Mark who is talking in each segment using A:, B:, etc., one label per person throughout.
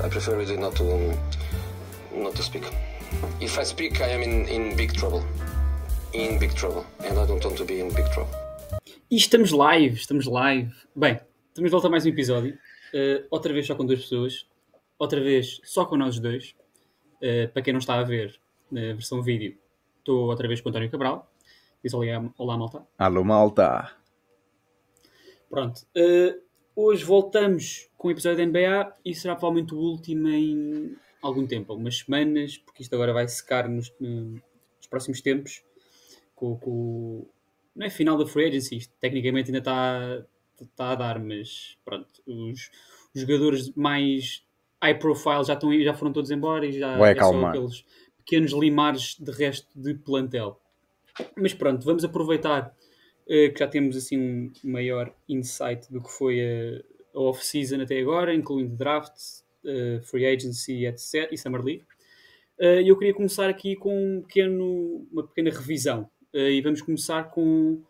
A: I prefer really not to speak. If I speak, I am in big trouble. In big trouble. And I don't want to be in big trouble.
B: E estamos live. Bem, estamos de volta a mais um episódio. Outra vez só com 2 pessoas. Outra vez só com nós dois. Para quem não está a ver na versão vídeo, estou outra vez com o António Cabral. Diz olá, malta.
C: Alô, malta.
B: Pronto. Hoje voltamos com o episódio da NBA e será provavelmente o último em algum tempo, algumas semanas, porque isto agora vai secar nos próximos tempos. Não é final da free agency, isto tecnicamente ainda está a dar, mas pronto, os jogadores mais high profile já foram todos embora e já
C: Vai
B: é só
C: acalmar.
B: aqueles pequenos limares de resto de plantel. Mas pronto, vamos aproveitar que já temos assim um maior insight do que foi a off-season até agora, incluindo draft, free agency, etc. e Summer League. E eu queria começar aqui com uma pequena revisão. E vamos começar com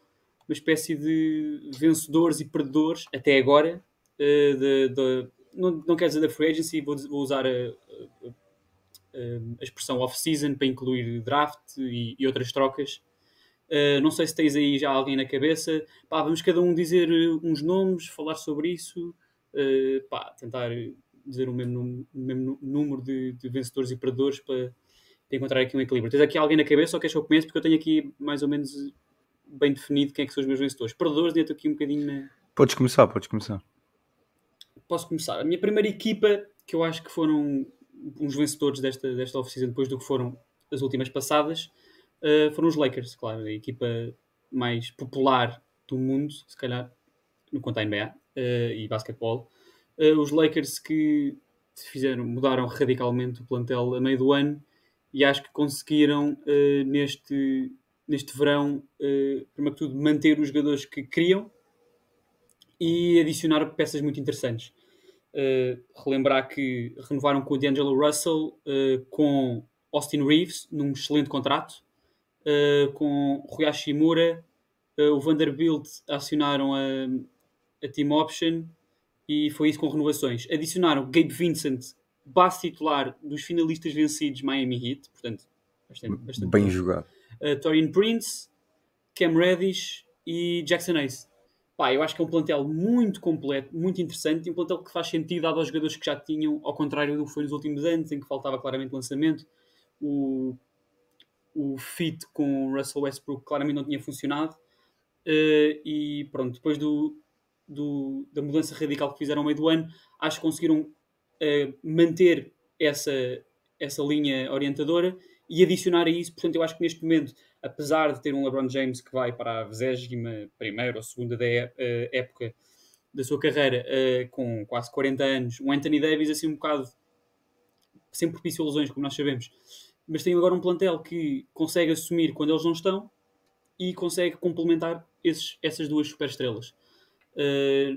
B: uma espécie de vencedores e perdedores até agora. Não quero dizer da free agency, vou usar a expressão off-season para incluir draft e outras trocas. Não sei se tens aí já alguém na cabeça. Vamos cada um dizer uns nomes, falar sobre isso, tentar dizer o mesmo número de vencedores e perdedores para encontrar aqui um equilíbrio. Tens aqui alguém na cabeça ou queres que eu comece? Porque eu tenho aqui mais ou menos bem definido quem é que são os meus vencedores. Perdedores, dentro aqui um bocadinho
C: Podes começar.
B: Posso começar. A minha primeira equipa, que eu acho que foram uns vencedores desta off-season depois do que foram as últimas passadas, foram os Lakers, claro, a equipa mais popular do mundo, se calhar, no quanto à NBA e basquetebol. Os Lakers que mudaram radicalmente o plantel a meio do ano e acho que conseguiram neste verão, primeiro que tudo, manter os jogadores que queriam e adicionar peças muito interessantes. Relembrar que renovaram com o D'Angelo Russell, com Austin Reeves num excelente contrato, com Rui Hashimura, o Vanderbilt acionaram a team option e foi isso com renovações. Adicionaram Gabe Vincent, base titular dos finalistas vencidos Miami Heat, portanto bastante
C: Bem
B: bom.
C: jogado.
B: Taurean Prince, Cam Reddish e Jackson Hayes. Eu acho que é um plantel muito completo, muito interessante, e um plantel que faz sentido dado aos jogadores que já tinham, ao contrário do que foi nos últimos anos, em que faltava claramente lançamento. O fit com o Russell Westbrook claramente não tinha funcionado. E pronto, depois da mudança radical que fizeram ao meio do ano, acho que conseguiram manter essa linha orientadora e adicionar a isso. Portanto, eu acho que neste momento, apesar de ter um LeBron James que vai para a 21ª ou 2ª época da sua carreira, com quase 40 anos, um Anthony Davis assim um bocado sempre propício a lesões, como nós sabemos, mas tem agora um plantel que consegue assumir quando eles não estão e consegue complementar essas duas superestrelas.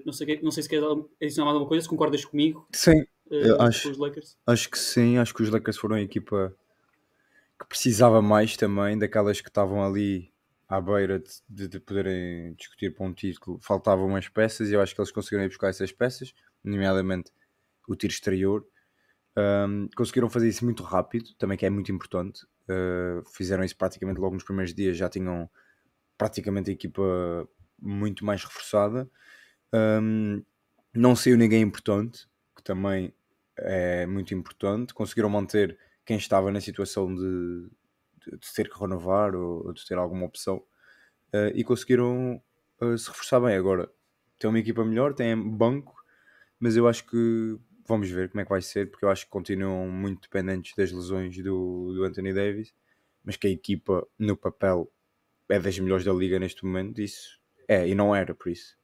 B: Não sei se queres adicionar mais alguma coisa, se concordas comigo.
C: Sim,
B: com os Lakers?
C: acho que sim. Acho que os Lakers foram a equipa que precisava mais também, daquelas que estavam ali à beira de poderem discutir para um título. Faltavam umas peças e eu acho que eles conseguiram ir buscar essas peças, nomeadamente o tiro exterior. Conseguiram fazer isso muito rápido, também, que é muito importante. Fizeram isso praticamente logo nos primeiros dias, já tinham praticamente a equipa muito mais reforçada. Não saiu ninguém importante, que também é muito importante. Conseguiram manter quem estava na situação de ter que renovar ou de ter alguma opção, e conseguiram se reforçar bem. Agora tem uma equipa melhor, tem banco, mas eu acho que vamos ver como é que vai ser, porque eu acho que continuam muito dependentes das lesões do Anthony Davis, mas que a equipa no papel é das melhores da liga neste momento. Isso é, e não era por isso.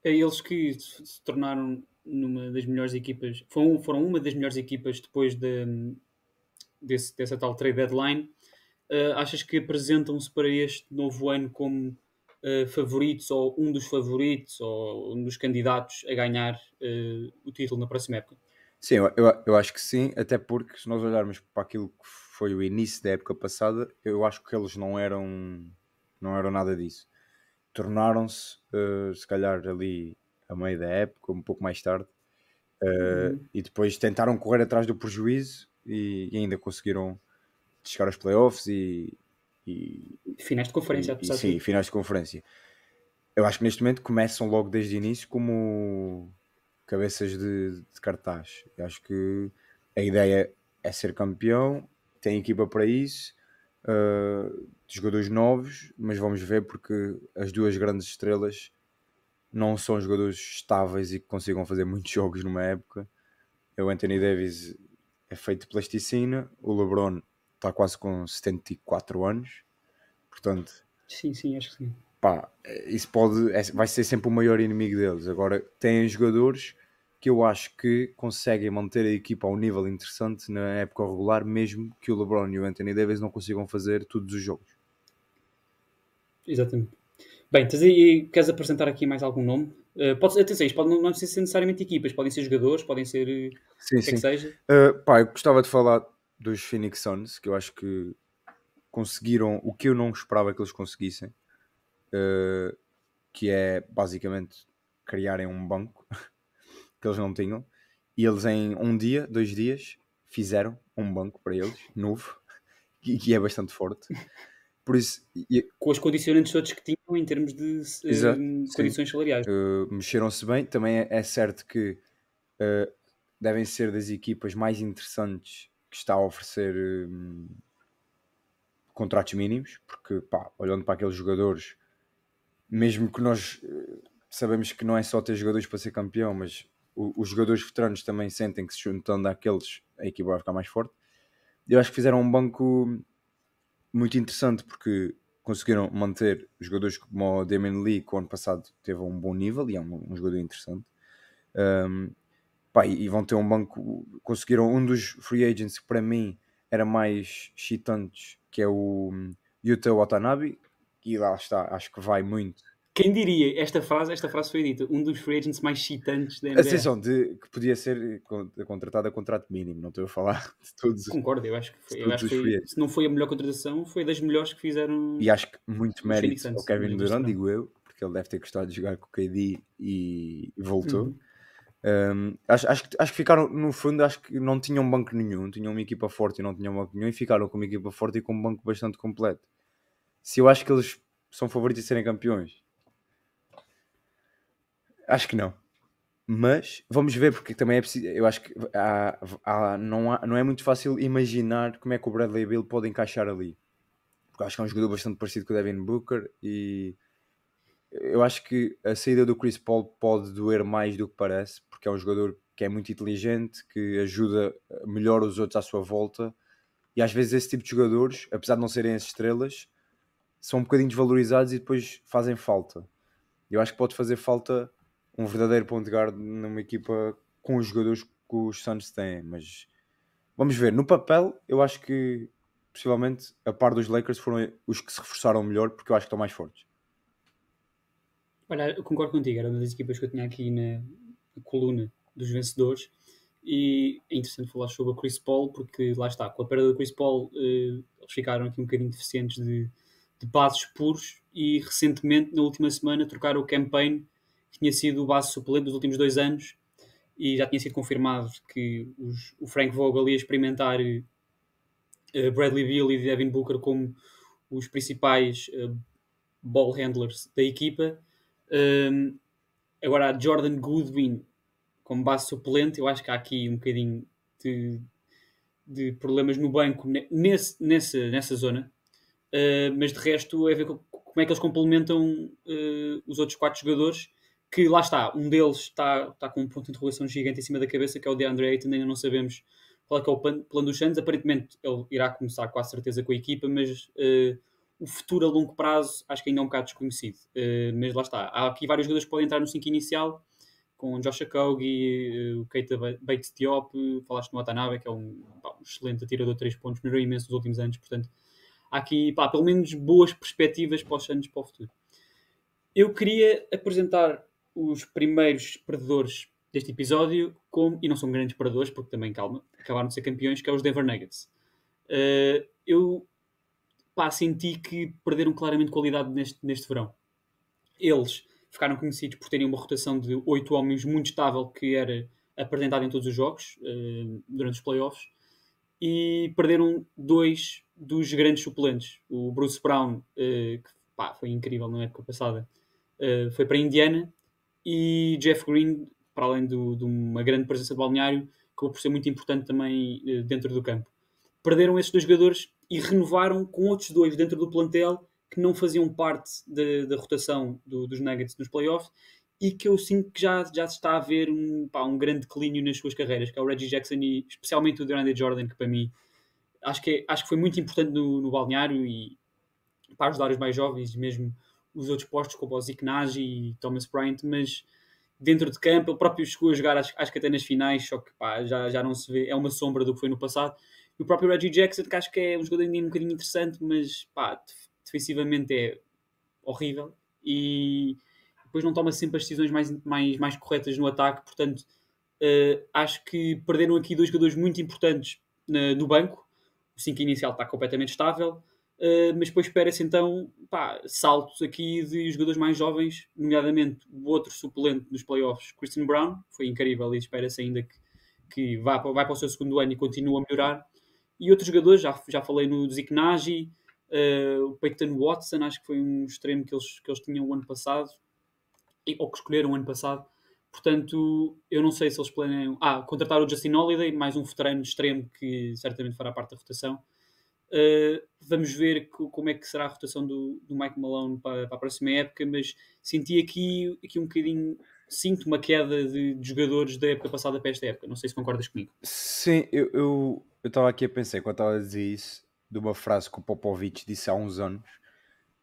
B: Eles que se tornaram numa das melhores equipas, foram uma das melhores equipas depois dessa tal trade deadline. Achas que apresentam-se para este novo ano como favoritos, ou um dos favoritos, ou um dos candidatos a ganhar o título na próxima época?
C: Sim, eu acho que sim, até porque se nós olharmos para aquilo que foi o início da época passada, eu acho que eles não eram nada disso. Tornaram-se, se calhar ali a meio da época, um pouco mais tarde, E depois tentaram correr atrás do prejuízo e ainda conseguiram chegar aos playoffs e
B: Finais de conferência, apesar de
C: sim,
B: tudo.
C: finais de conferência. Eu acho que neste momento começam logo desde o início como cabeças de cartaz. Eu acho que a ideia é ser campeão, tem equipa para isso, jogadores novos, mas vamos ver porque as duas grandes estrelas não são jogadores estáveis e que consigam fazer muitos jogos numa época. O Anthony Davis é feito de plasticina, o LeBron está quase com 74 anos, portanto,
B: Sim, acho que sim.
C: pá, isso vai ser sempre o maior inimigo deles. Agora, têm jogadores que eu acho que conseguem manter a equipa a um nível interessante na época regular, mesmo que o LeBron e o Anthony Davis não consigam fazer todos os jogos.
B: Exatamente. Bem, queres apresentar aqui mais algum nome? Atenção, isto não precisa ser necessariamente equipas, podem ser jogadores, podem ser o que é que seja.
C: Pá, eu gostava de falar dos Phoenix Suns, que eu acho que conseguiram o que eu não esperava que eles conseguissem, que é basicamente criarem um banco que eles não tinham, e eles em 2 dias fizeram um banco para eles, novo, que é bastante forte. Por isso,
B: Com os condicionantes todos que tinham em termos de
C: exato,
B: condições salariais.
C: mexeram-se bem. Também é certo que devem ser das equipas mais interessantes que está a oferecer contratos mínimos, porque pá, olhando para aqueles jogadores, mesmo que nós sabemos que não é só ter jogadores para ser campeão, mas os jogadores veteranos também sentem que se juntando àqueles a equipa vai ficar mais forte. Eu acho que fizeram um banco muito interessante porque conseguiram manter jogadores como o Damian Lee, que o ano passado teve um bom nível e é um jogador interessante. Pá, e vão ter um banco, conseguiram um dos free agents que para mim era mais excitantes, que é o Yuta Watanabe, e lá está, acho que vai muito.
B: Quem diria? Esta frase foi dita. Um dos free agents mais excitantes da
C: A
B: NBA.
C: sensação de que podia ser contratado a contrato mínimo, não estou a falar de todos.
B: Concordo, eu acho que foi.
C: Todos os free agents.
B: Se não foi a melhor contratação, foi das melhores que fizeram.
C: E acho que muito
B: os
C: mérito
B: Phoenix
C: ao
B: Suns,
C: Kevin
B: mas
C: Durant,
B: não.
C: digo eu, porque ele deve ter gostado de jogar com o KD e voltou.
B: Uhum.
C: Acho que ficaram, no fundo, acho que não tinham banco nenhum, tinham uma equipa forte e não tinham banco nenhum, e ficaram com uma equipa forte e com um banco bastante completo. Se eu acho que eles são favoritos a serem campeões, acho que não. Mas vamos ver, porque também é preciso. Eu acho que não é muito fácil imaginar como é que o Bradley Beal pode encaixar ali, porque acho que é um jogador bastante parecido com o Devin Booker e eu acho que a saída do Chris Paul pode doer mais do que parece, porque é um jogador que é muito inteligente, que ajuda melhor os outros à sua volta, e às vezes esse tipo de jogadores, apesar de não serem as estrelas, são um bocadinho desvalorizados e depois fazem falta. Eu acho que pode fazer falta um verdadeiro point guard numa equipa com os jogadores que os Suns têm, mas vamos ver. No papel, eu acho que possivelmente a par dos Lakers foram os que se reforçaram melhor, porque eu acho que estão mais fortes.
B: Olha, eu concordo contigo, era uma das equipas que eu tinha aqui na coluna dos vencedores, e é interessante falar sobre o Chris Paul, porque lá está, com a perda do Chris Paul, eles ficaram aqui um bocadinho deficientes de bases puros, e recentemente, na última semana, trocaram o campaign, que tinha sido o base suplente dos últimos 2 anos, e já tinha sido confirmado que o Frank Vogel ia experimentar Bradley Beal e Devin Booker como os principais ball handlers da equipa. Agora, a Jordan Goodwin como base suplente, eu acho que há aqui um bocadinho de problemas no banco nessa zona. Mas de resto é ver como é que eles complementam os outros 4 jogadores, que lá está, um deles está com um ponto de interrogação gigante em cima da cabeça, que é o DeAndre Ayton. Ainda não sabemos qual é que é o plano dos Suns. Aparentemente ele irá começar quase certeza com a equipa, mas o futuro a longo prazo acho que ainda é um bocado desconhecido. Mas lá está, há aqui vários jogadores que podem entrar no 5 inicial, com o Josh Okogie, o Keita Bates Diop, falaste no Watanabe, que é um excelente atirador de 3 pontos, melhorou imenso nos últimos anos, portanto há aqui pelo menos boas perspectivas para os Suns para o futuro. Eu queria apresentar os primeiros perdedores deste episódio, e não são grandes perdedores, porque também, calma, acabaram de ser campeões, que é os Denver Nuggets. Eu senti que perderam claramente qualidade neste verão. Eles ficaram conhecidos por terem uma rotação de 8 homens muito estável, que era apresentado em todos os jogos durante os playoffs, e perderam 2 dos grandes suplentes. O Bruce Brown, que foi incrível na época passada, foi para a Indiana, e Jeff Green, para além de uma grande presença de balneário, acabou por ser muito importante também dentro do campo. Perderam esses 2 jogadores e renovaram com outros 2 dentro do plantel que não faziam parte da rotação dos Nuggets nos playoffs, e que eu sinto que já se está a ver um grande declínio nas suas carreiras, que é o Reggie Jackson e especialmente o DeAndre Jordan, que para mim acho que foi muito importante no balneário e para ajudar os mais jovens, mesmo os outros postos como o Zeke Naji e Thomas Bryant, mas dentro de campo ele próprio chegou a jogar, acho que até nas finais, só que já não se vê, é uma sombra do que foi no passado. E o próprio Reggie Jackson, que acho que é um jogador ainda um bocadinho interessante, mas defensivamente é horrível, e depois não toma sempre as decisões mais corretas no ataque. Portanto, acho que perderam aqui 2 jogadores muito importantes no banco. O 5 inicial está completamente estável, mas depois espera-se então saltos aqui de jogadores mais jovens, nomeadamente o outro suplente dos playoffs, Christian Brown, foi incrível, e espera-se ainda que vai para o seu segundo ano e continue a melhorar. E outros jogadores, já falei no Zeke Naji, o Peyton Watson, acho que foi um extremo que eles tinham o ano passado, ou que escolheram o ano passado. Portanto, eu não sei se eles planeiam contratar o Justin Holiday, mais um veterano extremo que certamente fará parte da rotação. Vamos ver como é que será a rotação do Mike Malone para a próxima época, mas senti aqui um bocadinho, sinto uma queda de jogadores da época passada para esta época. Não sei se concordas comigo.
C: Sim, eu estava aqui a pensar, quando estava a dizer isso, de uma frase que o Popovich disse há uns anos,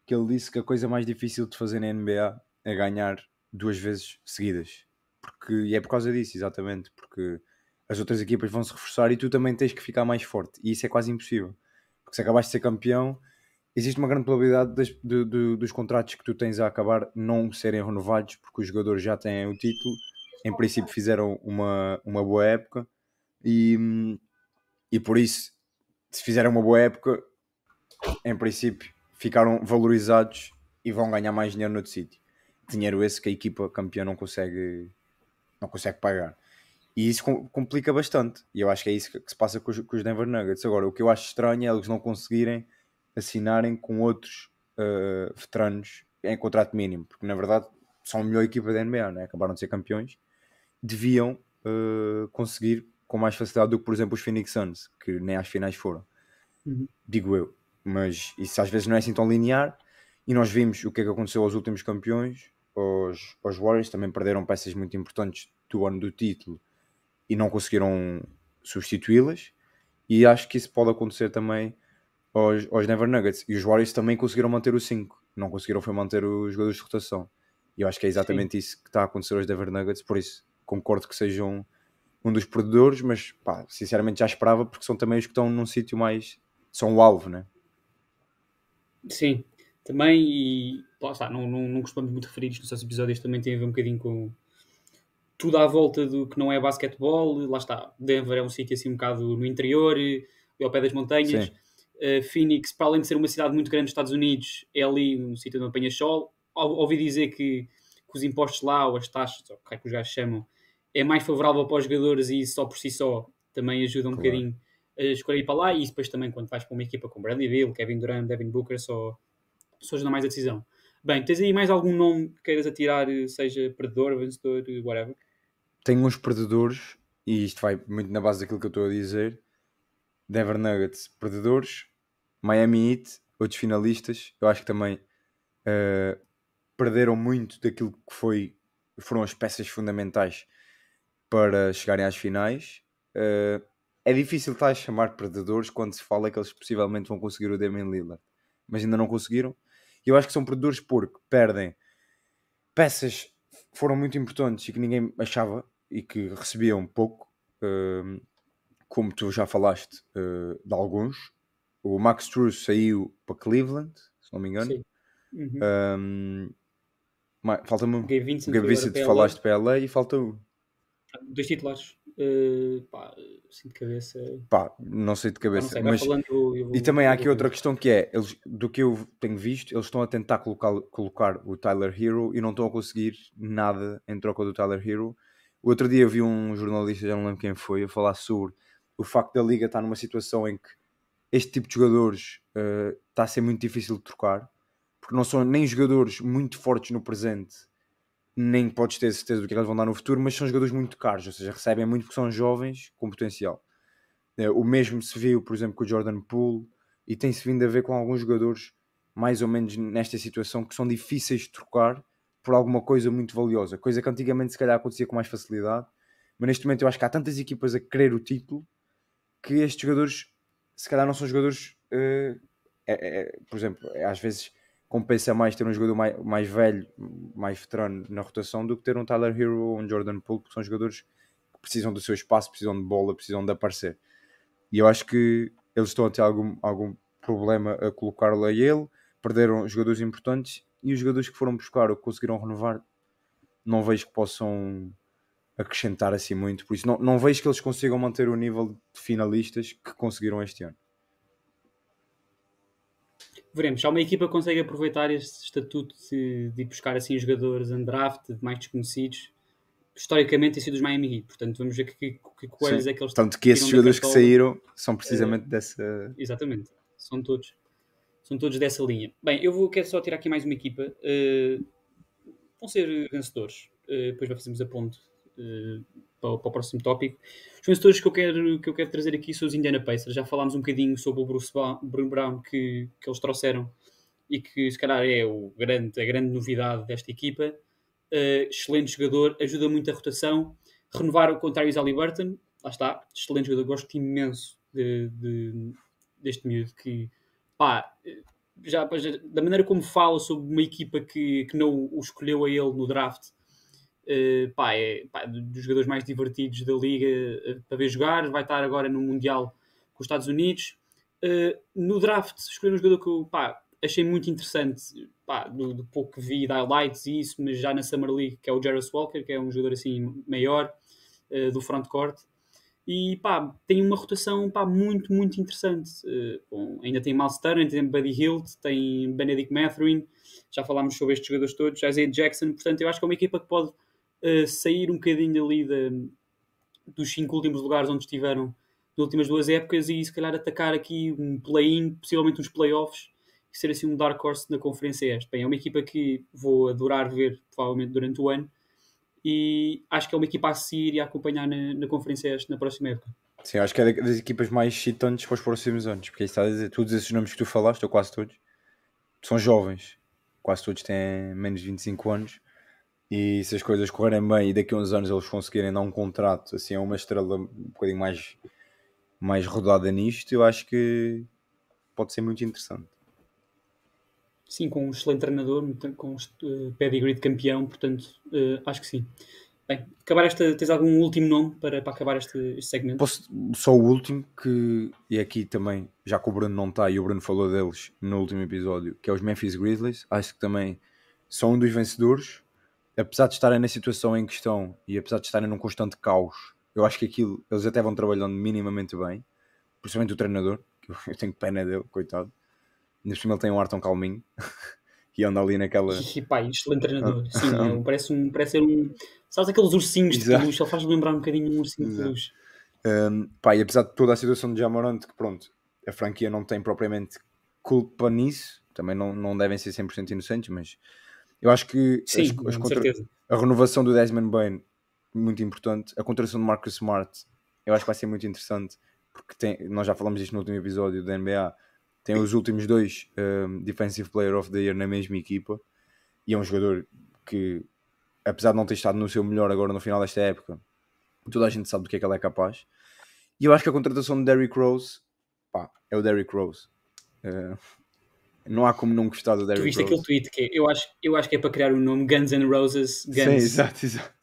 C: que ele disse que a coisa mais difícil de fazer na NBA é ganhar 2 vezes seguidas. E é por causa disso, exatamente, porque as outras equipas vão se reforçar e tu também tens que ficar mais forte, e isso é quase impossível, porque se acabaste de ser campeão, existe uma grande probabilidade dos contratos que tu tens a acabar não serem renovados, porque os jogadores já têm o título, em princípio fizeram uma boa época, e por isso, se fizeram uma boa época, em princípio ficaram valorizados e vão ganhar mais dinheiro noutro sítio. Dinheiro esse que a equipa campeã não consegue pagar. E isso complica bastante. E eu acho que é isso que se passa com os Denver Nuggets. Agora, o que eu acho estranho é eles não conseguirem assinarem com outros veteranos em contrato mínimo. Porque, na verdade, são a melhor equipa da NBA, né? Acabaram de ser campeões. Deviam conseguir com mais facilidade do que, por exemplo, os Phoenix Suns, que nem às finais foram. Digo eu. Mas isso às vezes não é assim tão linear. E nós vimos o que é que aconteceu aos últimos campeões. Os Warriors também perderam peças muito importantes do ano do título e não conseguiram substituí-las, e acho que isso pode acontecer também aos Denver Nuggets. E os Warriors também conseguiram manter os 5, não conseguiram foi manter os jogadores de rotação, e eu acho que é exatamente isso que está a acontecer aos Denver Nuggets. Por isso concordo que sejam um dos perdedores, mas sinceramente já esperava, porque são também os que estão num sítio mais, são o alvo, né?
B: Sim, também, e não costumamos muito referir isto nos nossos episódios, também tem a ver um bocadinho com tudo à volta do que não é basquetebol. Lá está, Denver é um sítio assim um bocado no interior, ao pé das montanhas. Phoenix, para além de ser uma cidade muito grande dos Estados Unidos, é ali um sítio onde apanha sol. Ouvi dizer que os impostos lá, ou as taxas, ou o que é que os gajos chamam, é mais favorável para os jogadores, e isso só por si só também ajuda um bocadinho a escolher ir para lá. E isso depois também, quando vais para uma equipa com Bradley Beal, Kevin Durant, Devin Booker, só ajuda mais a decisão. Bem, tens aí mais algum nome que queiras atirar, seja perdedor, vencedor, whatever?
C: Tenho uns perdedores, e isto vai muito na base daquilo que eu estou a dizer. Denver Nuggets, perdedores. Miami Heat, outros finalistas. Eu acho que também perderam muito daquilo que foram as peças fundamentais para chegarem às finais. É difícil estar a chamar perdedores quando se fala que eles possivelmente vão conseguir o Damian Lillard, mas ainda não conseguiram. E eu acho que são perdedores porque perdem peças que foram muito importantes e que ninguém achava, e que recebiam pouco, como tu já falaste de alguns. O Max Strus saiu para Cleveland, se não me engano.
B: Sim. Uhum.
C: Falta-me
B: Gabe Vincent,
C: falaste para LA, e falta
B: 2 titulares. Assim de cabeça.
C: Não sei de cabeça.
B: Não sei,
C: mas... E também há aqui outra questão que é, eles, do que eu tenho visto, eles estão a tentar colocar o Tyler Hero e não estão a conseguir nada em troca do Tyler Hero. O outro dia eu vi um jornalista, já não lembro quem foi, a falar sobre o facto da Liga estar numa situação em que este tipo de jogadores está a ser muito difícil de trocar, porque não são nem jogadores muito fortes no presente, nem podes ter certeza do que eles vão dar no futuro, mas são jogadores muito caros, ou seja, recebem muito porque são jovens com potencial. O mesmo se viu, por exemplo, com o Jordan Poole, e tem-se vindo a ver com alguns jogadores mais ou menos nesta situação que são difíceis de trocar por alguma coisa muito valiosa, coisa que antigamente se calhar acontecia com mais facilidade, mas neste momento eu acho que há tantas equipas a querer o título que estes jogadores se calhar não são jogadores por exemplo, às vezes compensa mais ter um jogador mais velho, mais veterano na rotação do que ter um Tyler Hero ou um Jordan Poole, porque são jogadores que precisam do seu espaço, precisam de bola, precisam de aparecer. E eu acho que eles estão a ter algum problema a colocar-lo a ele, perderam jogadores importantes e os jogadores que foram buscar ou que conseguiram renovar não vejo que possam acrescentar assim muito, por isso não vejo que eles consigam manter o nível de finalistas que conseguiram este ano.
B: Veremos. Se há uma equipa que consegue aproveitar este estatuto de ir buscar assim jogadores undraft, mais desconhecidos, historicamente tem sido os Miami Heat. Portanto, vamos ver que coelhos é que eles
C: tanto que esses jogadores que saíram são precisamente dessa...
B: Exatamente. São todos dessa linha. Bem, quero só tirar aqui mais uma equipa. Vão ser vencedores. Depois fazemos a ponte para o próximo tópico. Os vencedores que eu quero trazer aqui são os Indiana Pacers. Já falámos um bocadinho sobre o Bruce Brown que eles trouxeram e que se calhar é a grande novidade desta equipa. Excelente jogador, ajuda muito a rotação. Renovaram com o Tyrese Haliburton. Lá está, excelente jogador. Gosto imenso deste miúdo que da maneira como fala sobre uma equipa que não o escolheu a ele no draft, é dos jogadores mais divertidos da liga para ver jogar. Vai estar agora no Mundial com os Estados Unidos. No draft escolheram um jogador que eu achei muito interessante, do pouco que vi de highlights e isso, mas já na Summer League, que é o Jarvis Walker, que é um jogador assim maior do frontcourt. E tem uma rotação muito, muito interessante. Ainda tem Miles Turner, tem Buddy Hield, tem Benedict Mathurin, já falámos sobre estes jogadores todos, Isaiah Jackson. Portanto, eu acho que é uma equipa que pode sair um bocadinho ali dos 5 últimos lugares onde estiveram nas últimas 2 épocas e se calhar atacar aqui um play-in, possivelmente uns playoffs, e ser assim um dark horse na Conferência Este. Bem, é uma equipa que vou adorar ver provavelmente durante o ano. E acho que é uma equipa a seguir e a acompanhar na Conferência Este na próxima época.
C: Sim, acho que é das equipas mais excitantes para os próximos anos, porque está a dizer, todos esses nomes que tu falaste, ou quase todos, são jovens, quase todos têm menos de 25 anos, e se as coisas correrem bem e daqui a uns anos eles conseguirem dar um contrato assim a uma estrela um bocadinho mais rodada nisto, eu acho que pode ser muito interessante.
B: Sim, com um excelente treinador, com um pedigree de campeão, portanto, acho que sim. Bem, tens algum último nome para acabar este segmento?
C: Só o último, e aqui também, já que o Bruno não está e o Bruno falou deles no último episódio, que é os Memphis Grizzlies. Acho que também são um dos vencedores, apesar de estarem na situação em que estão e apesar de estarem num constante caos. Eu acho que eles até vão trabalhando minimamente bem, principalmente o treinador, que eu tenho pena dele, coitado. Ainda por cima ele tem um ar tão calminho e anda ali naquela...
B: Excelente treinador. Sim, parece ser um... Sabes aqueles ursinhos de peluche? Ele faz-me lembrar um bocadinho um ursinho de peluche.
C: E apesar de toda a situação de Ja Morant, que pronto, a franquia não tem propriamente culpa nisso, também não devem ser 100% inocentes, mas eu acho que
B: sim, certeza.
C: A renovação do Desmond Bane, muito importante, a contratação de Marcus Smart, eu acho que vai ser muito interessante, porque nós já falamos disto no último episódio da NBA, tem os últimos 2 Defensive Player of the Year na mesma equipa, e é um jogador que, apesar de não ter estado no seu melhor agora no final desta época, toda a gente sabe do que é que ele é capaz. E eu acho que a contratação de Derrick Rose, é o Derrick Rose. Não há como não gostar do Derrick Rose.
B: Tu viste aquele tweet que eu acho que é para criar um nome, Guns N' Roses, Guns.
C: Sim, exato.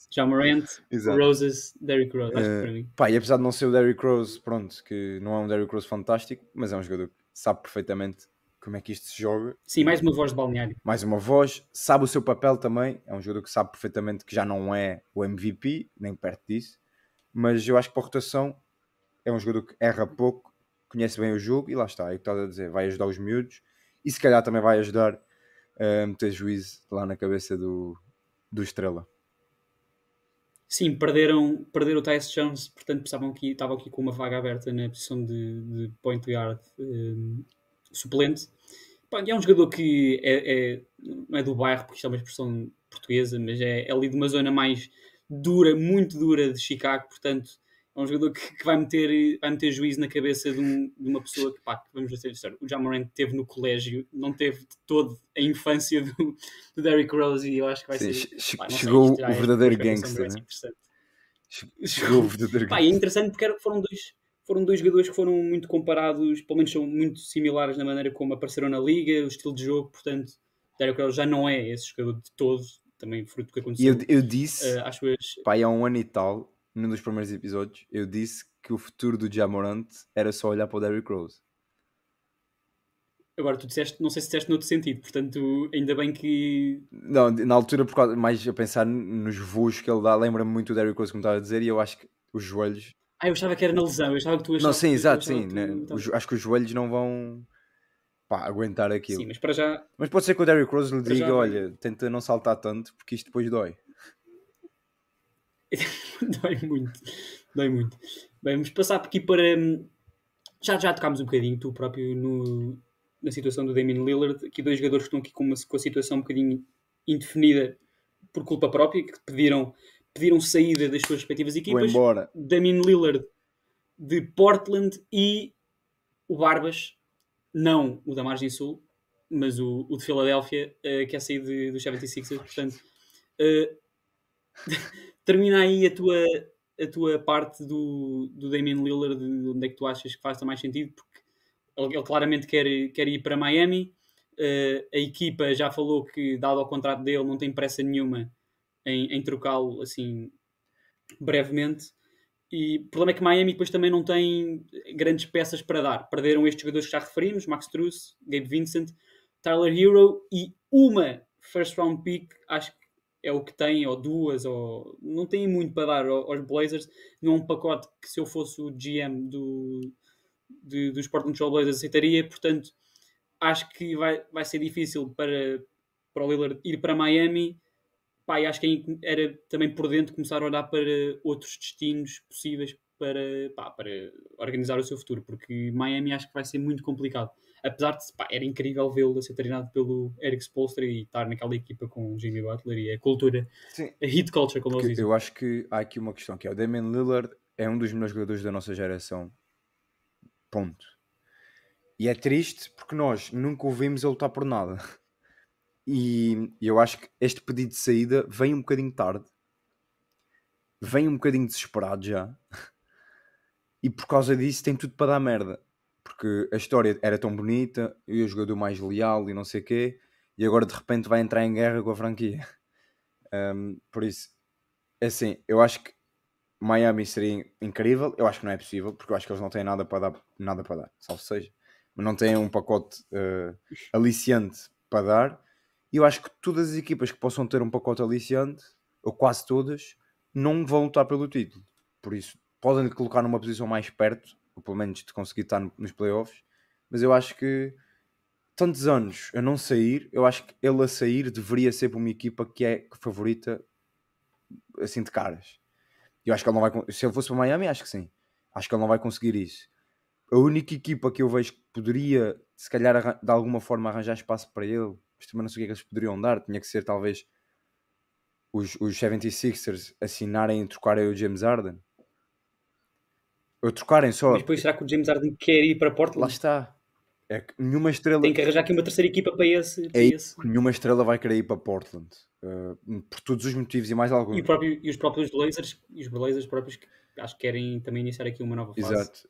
B: Ja Morant, Roses, Derrick Rose. Acho que para mim.
C: E apesar de não ser o Derrick Rose, pronto, que não é um Derrick Rose fantástico, mas é um jogador que sabe perfeitamente como é que isto se joga.
B: Sim, mais uma voz de balneário.
C: Mais uma voz, sabe o seu papel também, é um jogador que sabe perfeitamente que já não é o MVP, nem perto disso, mas eu acho que para a rotação é um jogador que erra pouco, conhece bem o jogo e lá está, é o que estás a dizer, vai ajudar os miúdos e se calhar também vai ajudar a meter juízo lá na cabeça do Estrela.
B: Sim, perderam o Tyus Jones, portanto estavam aqui com uma vaga aberta na posição de point guard suplente. Pá, e é um jogador que não é do bairro, porque isto é uma expressão portuguesa, mas é ali de uma zona mais dura, muito dura de Chicago, portanto é um jogador que vai meter juízo na cabeça de uma pessoa que, pá, que vamos ser sinceros, o Ja Morant teve no colégio, não teve de todo a infância do Derrick Rose, e eu acho que vai
C: Sim,
B: ser... Pá, não sei,
C: chegou
B: isto já
C: o
B: é
C: verdadeiro
B: especulação, mas
C: gangster,
B: vai ser
C: né?
B: interessante.
C: Chegou o verdadeiro
B: Pá, e é
C: gangster.
B: interessante porque foram dois jogadores que foram muito comparados, pelo menos são muito similares na maneira como apareceram na liga, o estilo de jogo, portanto, Derrick Rose já não é esse jogador de todo, também fruto do que
C: E
B: aconteceu
C: eu disse,
B: às suas...
C: pá, há um ano e tal, num dos primeiros episódios, eu disse que o futuro do Ja Morant era só olhar para o Derrick Rose.
B: Agora, tu disseste, não sei se disseste noutro sentido, portanto, ainda bem que...
C: Não, na altura, por causa, mais a pensar nos voos que ele dá, lembra-me muito do Derrick Rose, como estava a dizer, e eu acho que os joelhos...
B: Ah, eu achava que era na lesão, eu achava que tu
C: Não,
B: achavas...
C: sim,
B: Eu
C: exato,
B: achava
C: sim,
B: que
C: né?
B: tu...
C: Acho que os joelhos não vão, pá, aguentar
B: Sim,
C: aquilo.
B: mas para já...
C: Mas pode ser que o Derrick Rose lhe
B: Para já
C: diga,
B: vai...
C: olha, tenta não saltar tanto, porque isto depois dói.
B: Dói muito, dói muito. Bem, vamos passar por aqui para... Já tocámos um bocadinho, tu próprio, na situação do Damian Lillard. Aqui dois jogadores que estão aqui com a situação um bocadinho indefinida por culpa própria, que pediram saída das suas respectivas
C: Vou
B: equipas.
C: embora.
B: Damian Lillard de Portland e o Barbas, não o da Margem Sul, mas o de Filadélfia, que é sair dos 76ers. Portanto, termina aí a tua parte do Damian Lillard, de onde é que tu achas que faz mais sentido, porque ele claramente quer ir para Miami. A equipa já falou que, dado ao contrato dele, não tem pressa nenhuma em trocá-lo assim brevemente. E o problema é que Miami depois também não tem grandes peças para dar. Perderam estes jogadores que já referimos, Max Strus, Gabe Vincent, Tyler Hero e uma first round pick, acho que é o que tem, ou duas, ou não tem muito para dar aos Blazers. Não é um pacote que, se eu fosse o GM dos Portland Trail Blazers, aceitaria. Portanto, acho que vai ser difícil para o Lillard ir para Miami. Pá, e acho que era também prudente começar a olhar para outros destinos possíveis para organizar o seu futuro, porque Miami acho que vai ser muito complicado. Apesar de, pá, era incrível vê-lo a ser treinado pelo Eric Spoelstra e estar naquela equipa com o Jimmy Butler e a cultura,
C: Sim.
B: a hit culture, como eles dizem.
C: Eu acho que há aqui uma questão, que é o Damian Lillard é um dos melhores jogadores da nossa geração. Ponto. E é triste porque nós nunca o vimos a lutar por nada. E eu acho que este pedido de saída vem um bocadinho tarde. Vem um bocadinho desesperado já. E por causa disso tem tudo para dar merda. Porque a história era tão bonita, e o jogador mais leal e não sei o quê, e agora de repente vai entrar em guerra com a franquia. Por isso, assim, eu acho que Miami seria incrível. Eu acho que não é possível, porque eu acho que eles não têm nada para dar, salvo seja. Mas não têm um pacote aliciante para dar. E eu acho que todas as equipas que possam ter um pacote aliciante, ou quase todas, não vão lutar pelo título. Por isso, podem lhe colocar numa posição mais perto, ou pelo menos de conseguir estar nos playoffs. Mas eu acho que tantos anos a não sair, eu acho que ele a sair deveria ser para uma equipa que é favorita assim de caras. Eu acho que ele não vai. Se ele fosse para Miami, acho que sim. Acho que ele não vai conseguir isso. A única equipa que eu vejo que poderia, se calhar, de alguma forma arranjar espaço para ele, mas também não sei o que é que eles poderiam dar. Tinha que ser talvez os 76ers assinarem e trocarem o James Harden. Ou trocarem só.
B: Mas depois, será que o James Harden quer ir para
C: Lá
B: Portland?
C: está. É que nenhuma estrela.
B: Tem que arranjar aqui uma terceira equipa para esse.
C: Nenhuma estrela vai querer ir para Portland. Por todos os motivos e mais alguns.
B: E os próprios Blazers, e os Blazers próprios, que acho que querem também iniciar aqui uma nova fase.
C: Exato.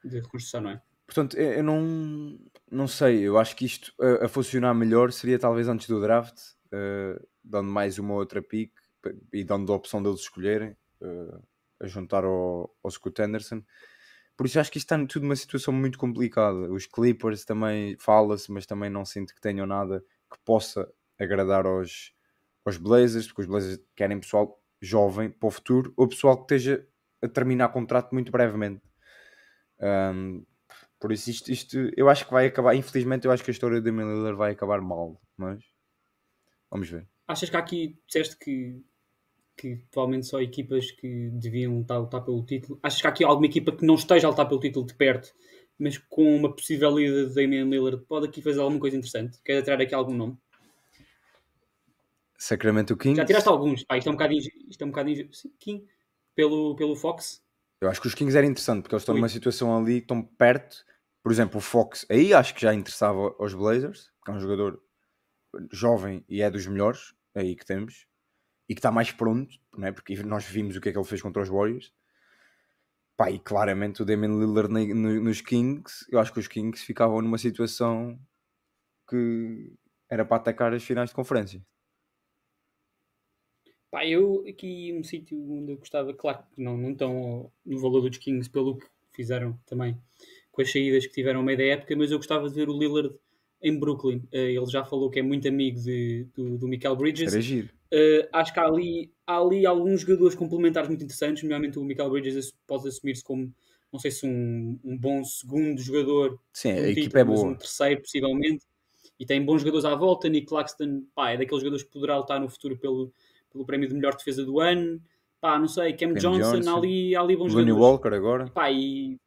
B: De reconstrução, não é?
C: Portanto, eu não sei. Eu acho que isto a funcionar melhor seria talvez antes do draft, dando mais uma outra pick e dando a opção deles escolherem, a juntar ao Scoot Henderson. Por isso acho que isto está tudo numa situação muito complicada. Os Clippers também fala-se, mas também não sinto que tenham nada que possa agradar aos Blazers, porque os Blazers querem pessoal jovem para o futuro, ou pessoal que esteja a terminar contrato muito brevemente. Por isso isto eu acho que vai acabar, infelizmente eu acho que a história da Damian Lillard vai acabar mal, mas vamos ver.
B: Achas que há aqui, disseste que que provavelmente só equipas que deviam estar a lutar pelo título. Achas que há aqui alguma equipa que não esteja a lutar pelo título de perto, mas com uma possível ida de Damian Lillard pode aqui fazer alguma coisa interessante? Queres tirar aqui algum nome?
C: Sacramento
B: Já
C: Kings.
B: tiraste alguns. Pá, isto é um bocadinho sim, King, pelo Fox.
C: Eu acho que os Kings era interessante, porque eles estão numa situação ali, estão perto. Por exemplo, o Fox, aí acho que já interessava aos Blazers, que é um jogador jovem e é dos melhores, aí que temos, e que está mais pronto, não é? Porque nós vimos o que é que ele fez contra os Warriors. Pá, e claramente o Damian Lillard nos Kings, eu acho que os Kings ficavam numa situação que era para atacar as finais de conferência.
B: Pá, eu aqui um sítio onde eu gostava, claro que não estão no valor dos Kings pelo que fizeram também com as saídas que tiveram ao meio da época, mas eu gostava de ver o Lillard em Brooklyn. Ele já falou que é muito amigo do Mikal Bridges.
C: Era giro.
B: Acho que há ali alguns jogadores complementares muito interessantes, nomeadamente o Mikal Bridges pode assumir-se como, não sei se um bom segundo jogador.
C: Sim,
B: um
C: a equipa
B: título,
C: é
B: mas
C: boa.
B: um terceiro possivelmente. E tem bons jogadores à volta. Nick Claxton, pá, é daqueles jogadores que poderá lutar no futuro pelo prémio de melhor defesa do ano. Pá, não sei, Cam Johnson, há ali bons
C: Lonnie
B: jogadores.
C: Walker agora.
B: Pá, e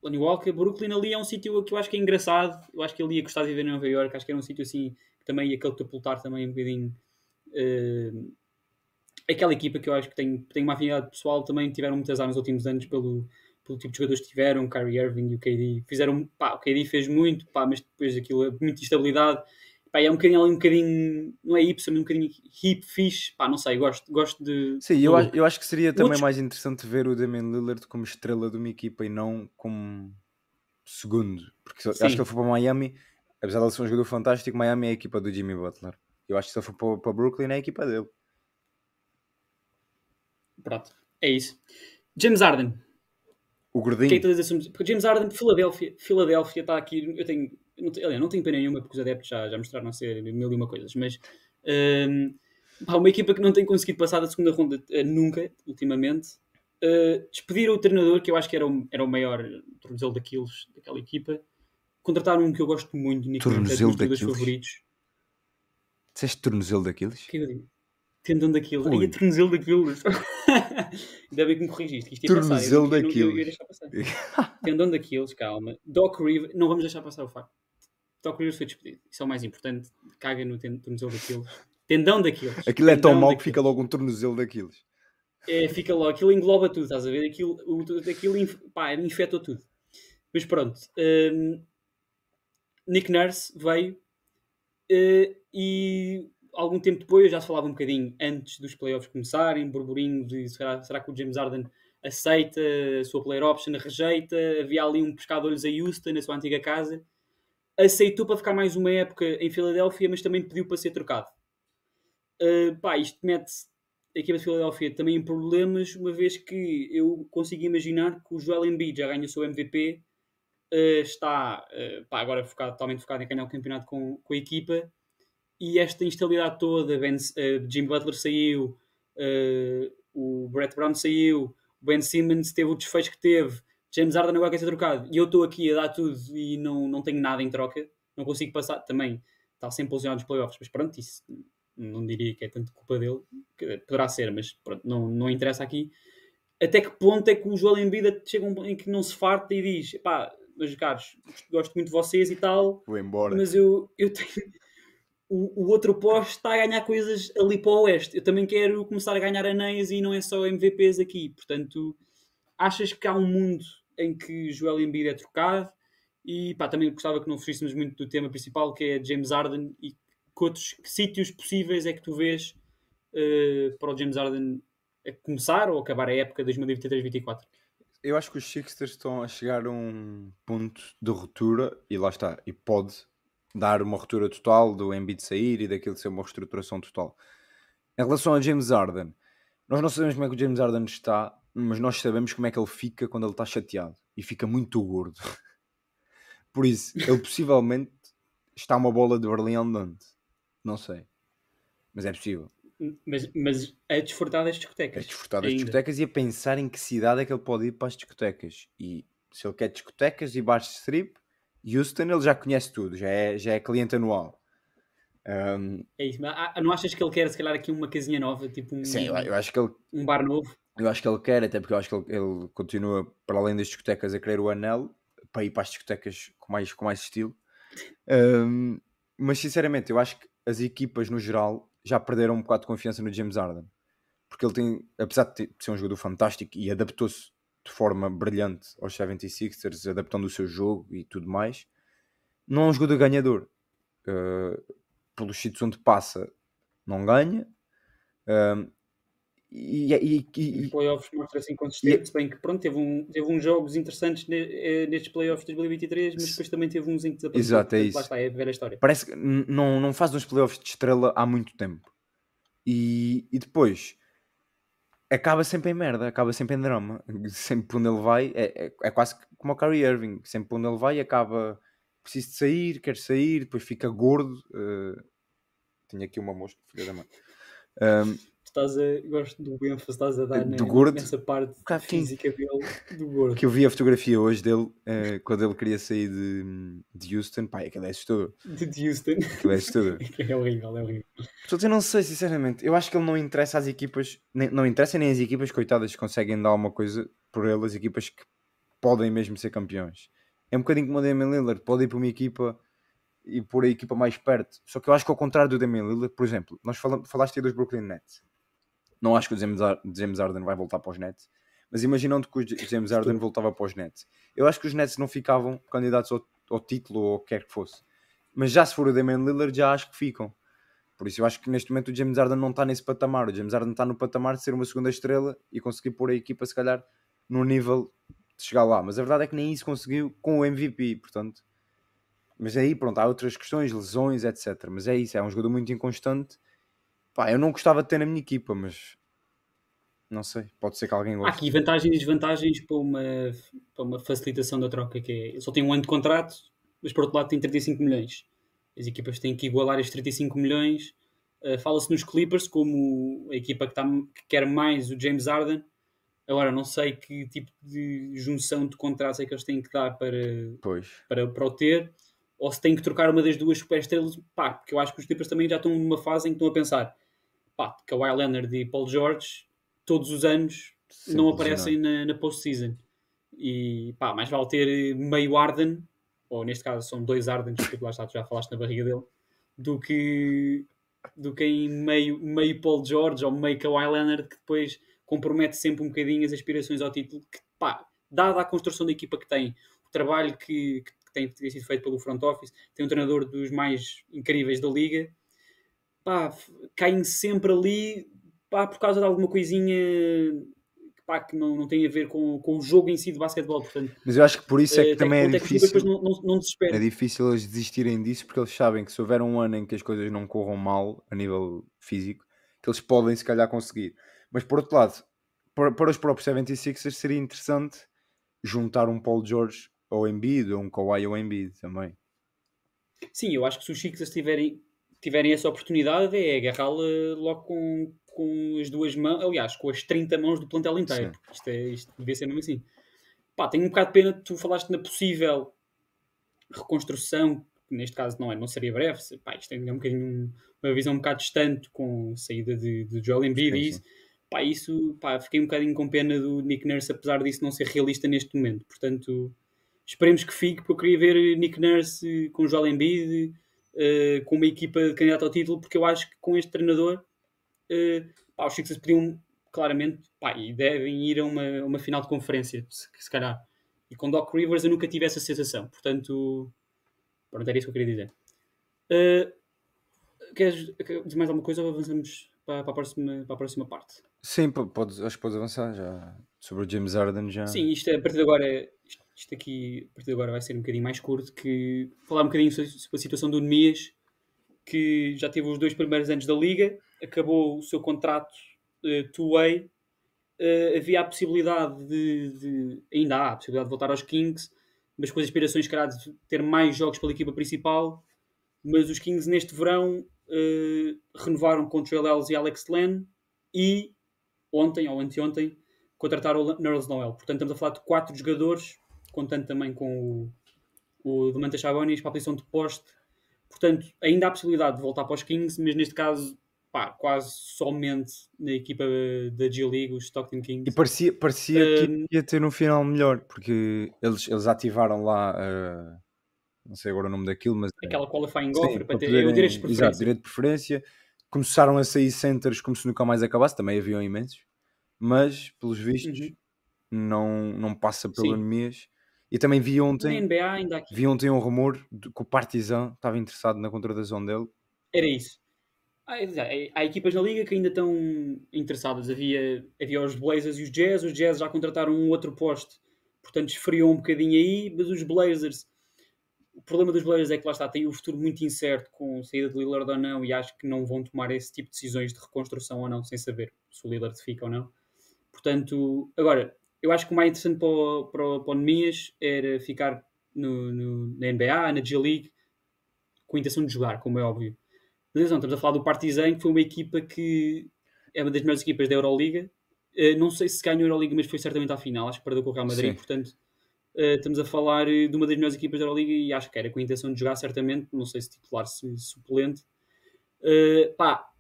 B: Lonnie Walker, Brooklyn ali é um sítio que eu acho que é engraçado. Eu acho que ele ia gostar de viver em Nova York. Acho que era um sítio assim que também ia catapultar também um bocadinho aquela equipa que eu acho que tem uma afinidade pessoal. Também tiveram muitas armas nos últimos anos pelo tipo de jogadores que tiveram, Kyrie Irving e o KD. O KD fez muito, mas depois aquilo é muita instabilidade. Pá, é um bocadinho, não é hipster, mas um bocadinho hip, fixe, pá, não sei, gosto de...
C: Sim, eu acho que seria também mais interessante ver o Damian Lillard como estrela de uma equipa e não como segundo, porque acho que ele foi para Miami, apesar de ele ser um jogador fantástico, Miami é a equipa do Jimmy Butler. Eu acho que se ele for para Brooklyn é a equipa dele.
B: Pronto, é isso. James Harden.
C: O gordinho.
B: Que é que todas as... Porque James Harden, Filadélfia está aqui, eu não tenho pena nenhuma porque os adeptos já mostraram a ser mil e uma coisas, mas uma equipa que não tem conseguido passar da segunda ronda nunca, ultimamente. Despediram o treinador, que eu acho que era o maior tornozelo daqueles, daquela equipa. Contrataram um que eu gosto muito, Nick Nurse, é um dos meus favoritos.
C: Disseste tornozelo daqueles?
B: O que é que eu digo? Tendão daqueles. Aí, tornozelo daqueles. Ainda bem que me corrigiste. Isto ia
C: tornozelo
B: passar.
C: daqueles.
B: Eu ia deixar passar. Tendão daqueles, calma. Doc Rivers, não vamos deixar passar o facto. Doc Rivers foi despedido. Isso é o mais importante. Caga no tornozelo daqueles. Tendão daqueles.
C: Aquilo é tão mau que fica logo um tornozelo daqueles.
B: Fica logo. Aquilo engloba tudo, estás a ver? Aquilo infectou tudo. Mas pronto. Nick Nurse veio e algum tempo depois, eu já falava um bocadinho antes dos playoffs começarem, burburinho de será que o James Harden aceita a sua player option, rejeita, havia ali um pescado de olhos a Houston, na sua antiga casa, aceitou para ficar mais uma época em Filadélfia, mas também pediu para ser trocado. Isto mete a equipa de Filadélfia também em problemas, uma vez que eu consigo imaginar que o Joel Embiid já ganha o seu MVP, está agora totalmente focado em ganhar o campeonato com a equipa, e esta instabilidade toda, Jimmy Butler saiu, o Brett Brown saiu, o Ben Simmons teve o desfecho que teve, James Harden agora quer ser trocado, e eu estou aqui a dar tudo e não tenho nada em troca, não consigo passar, também está sempre posicionado nos playoffs, mas pronto, isso não diria que é tanto culpa dele, poderá ser, mas pronto, não interessa aqui. Até que ponto é que o Joel Embiid chega um ponto em que não se farta e diz, meus caros, gosto muito de vocês e tal,
C: vou embora,
B: mas eu tenho... O outro posto está a ganhar coisas ali para o oeste. Eu também quero começar a ganhar anéis e não é só MVPs aqui. Portanto, achas que há um mundo em que Joel Embiid é trocado? E também gostava que não fugíssemos muito do tema principal, que é James Harden, e que sítios possíveis é que tu vês para o James Harden começar ou acabar a época 2023-24?
C: Eu acho que os Sixers estão a chegar a um ponto de ruptura e lá está, e pode dar uma ruptura total do Embiid sair e daquilo ser uma reestruturação total. Em relação a James Harden, nós não sabemos como é que o James Harden está, mas nós sabemos como é que ele fica quando ele está chateado e fica muito gordo. Por isso, ele possivelmente está uma bola de Berlim andante. Não sei, mas é possível.
B: Mas a desfrutar das discotecas.
C: A desfrutar das discotecas e a pensar em que cidade é que ele pode ir para as discotecas. E se ele quer discotecas e bares de strip, Houston ele já conhece tudo, já é cliente anual.
B: É isso. Mas, não achas que ele quer, se calhar, aqui uma casinha nova? Tipo
C: Sim, eu acho que ele
B: um bar novo?
C: Eu acho que ele quer, até porque eu acho que ele continua, para além das discotecas, a querer o anel para ir para as discotecas com mais estilo. Mas sinceramente, eu acho que as equipas no geral já perderam um bocado de confiança no James Harden, porque ele tem, apesar de ser um jogador fantástico e adaptou-se de forma brilhante aos 76ers, adaptando o seu jogo e tudo mais, não é um jogador ganhador. Pelos sítios onde passa, não ganha.
B: Os playoffs mostra-se inconsistente, se bem que pronto, teve uns jogos interessantes nestes playoffs de 2023, mas depois também teve uns em que desapareceu.
C: Exato, é
B: Portanto,
C: isso.
B: lá está, é a velha história.
C: Parece que não faz uns playoffs de estrela há muito tempo. E depois acaba sempre em merda, acaba sempre em drama. Sempre por onde ele vai, é quase como o Kyrie Irving. Sempre por onde ele vai, acaba preciso de sair, quer sair, depois fica gordo. Tinha aqui uma mosca, filha da mãe.
B: Gosto do ênfase que estás a dar
C: do gordo,
B: nessa parte física dele, do gordo.
C: Que eu vi a fotografia hoje dele quando ele queria sair de Houston. Pá, aquilo é assustador.
B: De Houston.
C: Aquilo é assustador.
B: É horrível, é horrível.
C: Portanto, eu não sei, sinceramente. Eu acho que ele não interessa às equipas, não interessa nem as equipas coitadas que conseguem dar alguma coisa por ele, as equipas que podem mesmo ser campeões. É um bocadinho como o Damian Lillard, pode ir para uma equipa e pôr a equipa mais perto. Só que eu acho que ao contrário do Damian Lillard, por exemplo, falaste aí dos Brooklyn Nets. Não acho que o James Harden vai voltar para os Nets, mas imaginando que o James Harden voltava para os Nets, eu acho que os Nets não ficavam candidatos ao título ou o que quer que fosse. Mas já se for o Damian Lillard, já acho que ficam. Por isso eu acho que neste momento o James Harden não está nesse patamar. O James Harden está no patamar de ser uma segunda estrela e conseguir pôr a equipa, se calhar, no nível de chegar lá. Mas a verdade é que nem isso conseguiu com o MVP, portanto. Mas aí, pronto, há outras questões, lesões, etc. Mas é isso, é um jogador muito inconstante. Pá, eu não gostava de ter na minha equipa, mas não sei, pode ser que alguém goste.
B: Há aqui vantagens e desvantagens para uma facilitação da troca, que é, ele só tem um ano de contrato, mas por outro lado tem 35 milhões. As equipas têm que igualar estes 35 milhões. Fala-se nos Clippers como a equipa que quer mais o James Harden. Agora, não sei que tipo de junção de contratos é que eles têm que dar para o ter, ou se têm que trocar uma das duas superestrelas, pá, porque eu acho que os Clippers também já estão numa fase em que estão a pensar, pá, Kawhi Leonard e Paul George todos os anos
C: Sempre
B: não aparecem na post-season. E pá, mais vale ter meio Harden, ou neste caso são dois Hardens, porque lá está, tu já falaste na barriga dele, do que em meio Paul George ou meio Kawhi Leonard, que depois compromete sempre um bocadinho as aspirações ao título, que pá, dada a construção da equipa que tem, o trabalho que tem sido feito pelo front office, tem um treinador dos mais incríveis da liga, pá, caem sempre ali, pá, por causa de alguma coisinha, pá, que não tem a ver com o jogo em si de basquetebol, portanto.
C: Mas eu acho que por isso é que também é difícil.
B: Depois não desesperam.
C: É difícil eles desistirem disso, porque eles sabem que se houver um ano em que as coisas não corram mal a nível físico, que eles podem se calhar conseguir. Mas por outro lado, para os próprios 76ers seria interessante juntar um Paul George ao Embiid, ou um Kawhi ao Embiid também.
B: Sim, eu acho que se os Sixers tiverem essa oportunidade, é agarrá-la logo com as duas mãos, aliás, com as 30 mãos do plantel inteiro. Isto devia ser mesmo assim. Pá, tenho um bocado de pena, tu falaste na possível reconstrução, que neste caso não seria breve. Pá, isto é um bocadinho uma visão um bocado distante com a saída de Joel Embiid e isso. Pá, fiquei um bocadinho com pena do Nick Nurse, apesar disso não ser realista neste momento. Portanto, esperemos que fique, porque eu queria ver Nick Nurse com Joel Embiid, com uma equipa de candidato ao título, porque eu acho que com este treinador os Sixers podiam claramente, e devem ir a uma final de conferência, se calhar. E com Doc Rivers eu nunca tive essa sensação. Portanto, pronto, era isso que eu queria dizer. Queres dizer mais alguma coisa ou avançamos para a próxima parte?
C: Sim, acho que podes avançar já. Sobre o James Harden já.
B: Sim, isto a partir de agora, isto aqui a partir de agora vai ser um bocadinho mais curto, que falar um bocadinho sobre a situação do Nemias, que já teve os 2 primeiros anos da Liga, acabou o seu contrato two-way. Havia a possibilidade ainda há a possibilidade de voltar aos Kings, mas com as aspirações de ter mais jogos pela equipa principal. Mas os Kings neste verão renovaram com Trey Lyles e Alex Len, e ontem ou anteontem contrataram o Nerlens Noel. Portanto, estamos a falar de 4 jogadores, contando também com o Domantas Sabonis para a posição de poste, Portanto, ainda há a possibilidade de voltar para os Kings, mas neste caso, pá, quase somente na equipa da G-League, os Stockton
C: E
B: Kings.
C: parecia que ia ter um final melhor, porque eles ativaram lá, não sei agora o nome daquilo, mas
B: Aquela qualifying
C: sim,
B: offer, para
C: para
B: ter, é o direito de
C: poderem, exato,
B: preferência.
C: direito de preferência. Começaram a sair centers como se nunca mais acabasse, também haviam imensos, mas pelos vistos
B: Uhum.
C: não passa pelo
B: Sim.
C: Anemias. E também vi
B: Na
C: ontem
B: NBA ainda há aqui.
C: um rumor de que o Partizan estava interessado na contratação dele.
B: Era isso. Há equipas na liga que ainda estão interessadas. Havia os Blazers e os Jazz. Os Jazz já contrataram um outro poste, portanto esfriou um bocadinho aí. Mas os Blazers, o problema dos Blazers é que lá está, tem o futuro muito incerto com saída de Lillard ou não, e acho que não vão tomar esse tipo de decisões de reconstrução ou não, sem saber se o Lillard fica ou não. Portanto, agora, eu acho que o mais interessante para o Nemias era ficar na NBA, na G-League, com a intenção de jogar, como é óbvio. Mas atenção, estamos a falar do Partizan, que foi uma equipa que é uma das melhores equipas da Euroliga. Não sei se ganhou a Euroliga, mas foi certamente à final. Acho que perdeu com o Real Madrid.
C: Sim.
B: Portanto, estamos a falar de uma das melhores equipas da Euroliga e acho que era com a intenção de jogar, certamente. Não sei se titular, se suplente.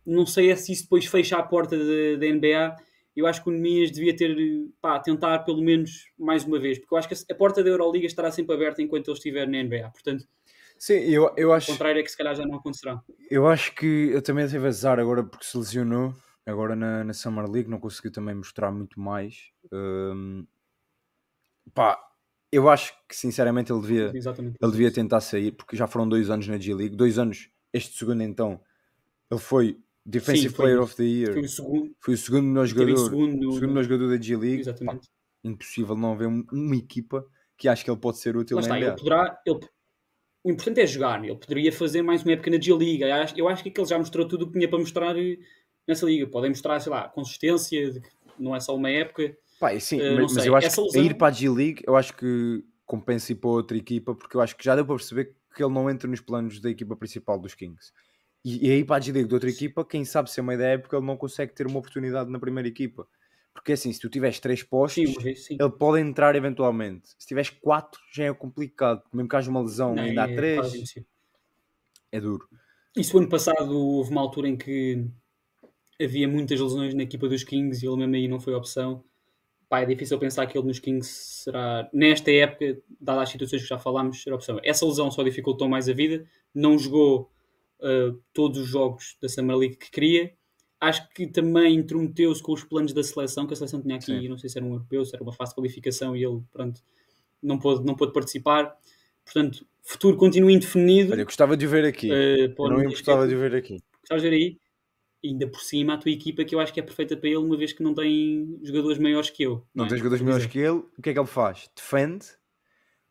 B: Não sei se isso depois fecha a porta da NBA. Eu acho que o Nemias devia ter, tentar pelo menos mais uma vez, porque eu acho que a porta da Euroliga estará sempre aberta enquanto ele estiver na NBA. Portanto,
C: Sim, eu
B: o
C: acho.
B: contrário é que se calhar já não acontecerá.
C: Eu acho que eu também teve azar agora porque se lesionou. Agora na Summer League não conseguiu também mostrar muito mais. Eu acho que sinceramente
B: Exatamente.
C: ele devia tentar sair, porque já foram 2 anos na G-League. 2 anos, este segundo então, ele foi Defensive
B: Sim, foi
C: Player
B: isso.
C: of the Year.
B: Foi o segundo.
C: Foi o segundo melhor
B: Teve em
C: jogador.
B: segundo
C: O segundo melhor jogador da G-League.
B: Exatamente.
C: Impossível não haver uma equipa que acha que ele pode ser útil
B: Lá
C: na
B: está,
C: NBA.
B: o importante é jogar. Ele poderia fazer mais uma época na G-League. Eu acho que ele já mostrou tudo o que tinha para mostrar nessa liga. Podem mostrar, sei lá, consistência, de que não é só uma época.
C: Sim,
B: não
C: mas
B: sei.
C: eu acho
B: Essa
C: que
B: lesão...
C: a ir para a G-League, eu acho que compensa ir para outra equipa, porque eu acho que já deu para perceber que ele não entra nos planos da equipa principal dos Kings. E aí para a G-League de outra equipa, quem sabe se a meio da época ele não consegue ter uma oportunidade na primeira equipa. Porque assim, se tu tiveres 3 postos,
B: Sim.
C: ele pode entrar eventualmente. Se tiveres 4, já é complicado. Mesmo que haja uma lesão,
B: Não,
C: ainda há 3.
B: quase impossível.
C: É duro.
B: Isso, o ano passado, houve uma altura em que havia muitas lesões na equipa dos Kings e ele mesmo aí não foi opção. É difícil pensar que ele nos Kings será, nesta época, dadas as situações que já falámos, será opção. Essa lesão só dificultou mais a vida. Não jogou todos os jogos da Summer League que queria. Acho que também intrometeu-se com os planos da seleção, que a seleção tinha aqui, não sei se era um europeu, se era uma fase de qualificação e ele, pronto, não pôde participar. Portanto, futuro continua indefinido.
C: Olha, eu gostava de o ver aqui. Eu não me importava de o ver aqui.
B: Gostavas de ver aí? E ainda por cima a tua equipa, que eu acho que é perfeita para ele, uma vez que não tem jogadores maiores que eu.
C: Não tem jogadores maiores que ele. O que é que ele faz? Defende,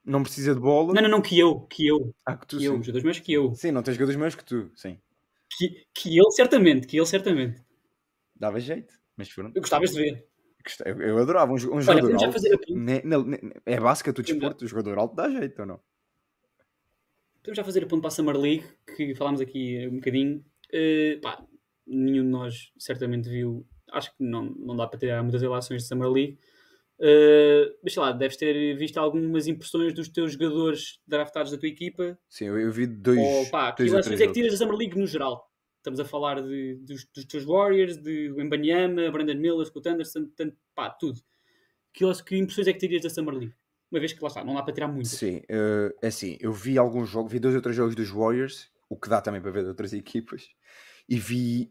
C: não precisa de bola.
B: Não, que eu.
C: Que tu,
B: que eu, jogadores maiores que eu.
C: Sim, não tens jogadores maiores que tu, sim.
B: Que ele certamente.
C: Dava jeito, mas foram.
B: Eu gostavas de ver.
C: Eu adorava um jogador
B: podemos
C: alto.
B: Já fazer
C: É básica, tu desporto, o jogador alto dá jeito ou não?
B: Podemos já fazer a ponto para a Summer League, que falámos aqui um bocadinho. Nenhum de nós certamente viu. Acho que não dá para ter muitas relações de Summer League. Mas sei lá, deves ter visto algumas impressões dos teus jogadores draftados da tua equipa.
C: Sim, eu vi dois
B: que relações é que tiras da Summer League no geral? Estamos a falar dos teus Warriors, de Wembanyama, Brandon Miller, Scott Anderson, tudo. Que impressões é que terias da Summer League? Uma vez que lá está, não dá para tirar muito.
C: Sim, é assim, eu vi alguns jogos, vi 2 ou 3 jogos dos Warriors, o que dá também para ver de outras equipas, e vi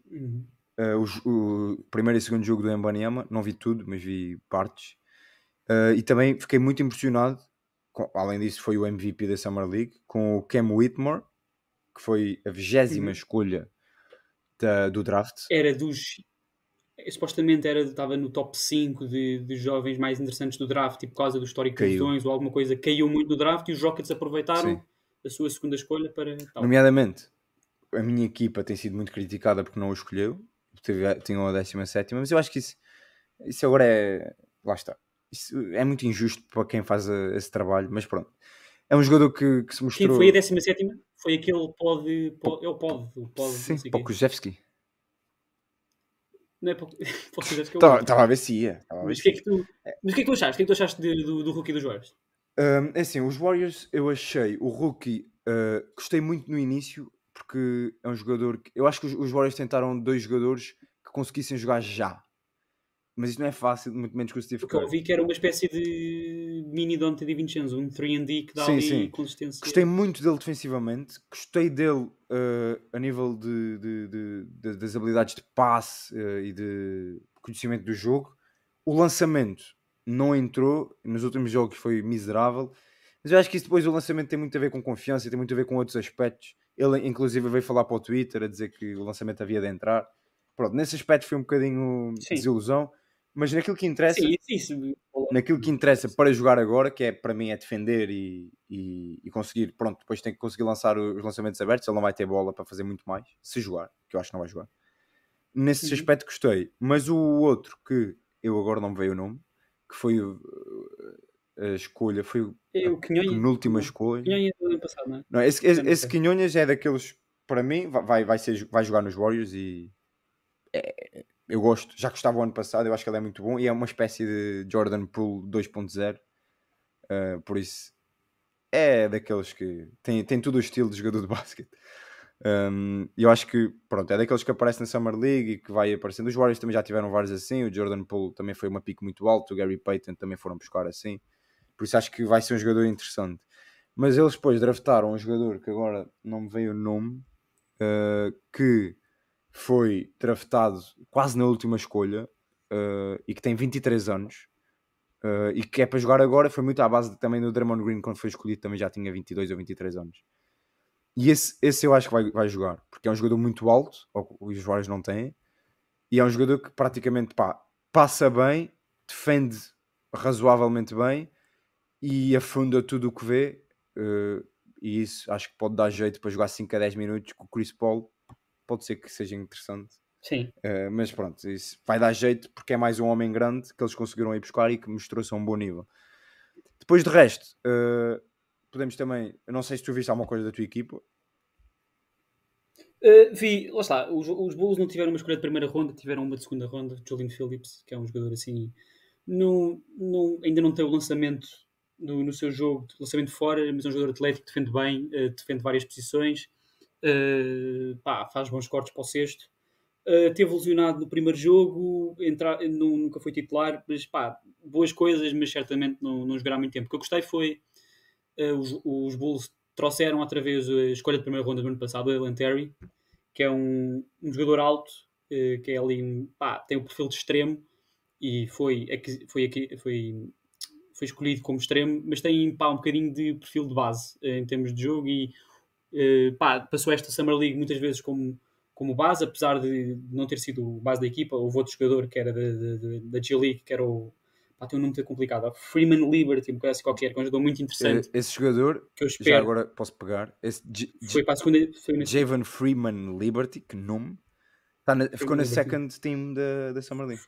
C: o primeiro e segundo jogo do Wembanyama, não vi tudo, mas vi partes, e também fiquei muito impressionado, além disso foi o MVP da Summer League, com o Cam Whitmore, que foi a 20ª escolha do draft.
B: Supostamente estava no top 5 de jovens mais interessantes do draft, tipo, por causa do histórico de lesões ou alguma coisa, caiu muito no draft e os Rockets aproveitaram a sua segunda escolha para...
C: Nomeadamente, a minha equipa tem sido muito criticada porque não o escolheu, tinham a 17ª, mas eu acho que isso agora é... Lá está. Isso é muito injusto para quem faz esse trabalho, mas pronto. É um jogador que se mostrou...
B: Quem foi a 17ª? Foi aquele pod...
C: Sim, Pokusevski.
B: Não é para Pokusevski.
C: Estava a ver se ia.
B: Mas o que é que tu achaste? O que é que tu achaste do rookie dos Warriors?
C: É assim, os Warriors, eu achei o rookie Gostei muito no início, porque é um jogador que... Eu acho que os Warriors tentaram 2 jogadores que conseguissem jogar já. Mas isto não é fácil, muito menos com o Steve
B: O que eu
C: Kerr.
B: ouvi que era uma espécie de mini Dante DiVincenzo, um 3&D que dá
C: Sim,
B: ali
C: sim.
B: consistência.
C: Gostei muito dele defensivamente. Gostei dele a nível das habilidades de passe e de conhecimento do jogo. O lançamento não entrou. Nos últimos jogos foi miserável. Mas eu acho que isso depois, o lançamento tem muito a ver com confiança, tem muito a ver com outros aspectos. Ele, inclusive, veio falar para o Twitter a dizer que o lançamento havia de entrar. Pronto, nesse aspecto foi um bocadinho
B: Sim,
C: desilusão. Mas naquilo que interessa,
B: sim, isso.
C: naquilo que interessa para jogar agora, que é para mim é defender e conseguir, pronto, depois tem que conseguir lançar os lançamentos abertos, ele não vai ter bola para fazer muito mais, se jogar, que eu acho que não vai jogar. Nesse aspecto gostei, mas o outro que eu agora não me veio o nome, que foi a escolha, foi
B: É
C: a
B: o Quinhonha.
C: penúltima
B: Não,
C: escolha.
B: Quinhonha do ano passado, não é?
C: Não, esse
B: Já não sei.
C: Quinhonhas é daqueles, para mim, vai jogar nos Warriors e eu gosto, já gostava o ano passado, eu acho que ele é muito bom e é uma espécie de Jordan Poole 2.0. Por isso é daqueles que tem todo o estilo de jogador de basquete. E eu acho que pronto, é daqueles que aparece na Summer League e que vai aparecendo. Os Warriors também já tiveram vários assim. O Jordan Poole também foi uma pique muito alto. O Gary Payton também foram buscar assim. Por isso acho que vai ser um jogador interessante. Mas eles depois draftaram um jogador que agora não me veio o nome, que foi draftado quase na última escolha e que tem 23 anos. E que é para jogar agora, foi muito à base também do Draymond Green, quando foi escolhido também já tinha 22 ou 23 anos. E esse eu acho que vai jogar, porque é um jogador muito alto, os Warriors não têm, e é um jogador que praticamente passa bem, defende razoavelmente bem e afunda tudo o que vê, e isso acho que pode dar jeito para jogar 5 a 10 minutos com o Chris Paul, pode ser que seja interessante.
B: Sim.
C: Mas pronto, isso vai dar jeito porque é mais um homem grande que eles conseguiram ir buscar e que mostrou-se a um bom nível. Depois de resto, podemos também, eu não sei se tu viste alguma coisa da tua equipa.
B: Vi, lá está, os Bulls não tiveram uma escolha de primeira ronda, tiveram uma de segunda ronda, Julian Phillips, que é um jogador assim, ainda não tem o lançamento no seu jogo, lançamento fora, mas é um jogador atlético, defende bem, defende várias posições, faz bons cortes para o cesto. Teve lesionado no primeiro jogo, nunca foi titular, mas boas coisas, mas certamente não jogará muito tempo. O que eu gostei foi os Bulls trouxeram outra vez a escolha de primeira ronda do ano passado, o Dylan Terry, que é um jogador alto, que é ali, tem o perfil de extremo e foi escolhido como extremo, mas tem um bocadinho de perfil de base em termos de jogo e passou esta Summer League muitas vezes como base, apesar de não ter sido o base da equipa. Houve outro jogador que era da G-League, que era tem um nome muito complicado, Freeman Liberty, uma coisa assim qualquer, que é um jogador muito interessante.
C: Esse jogador,
B: que eu
C: já
B: espero,
C: agora posso pegar, esse
B: foi para a segunda.
C: Javen Freeman Liberty, que nome, ficou na second team da Summer League.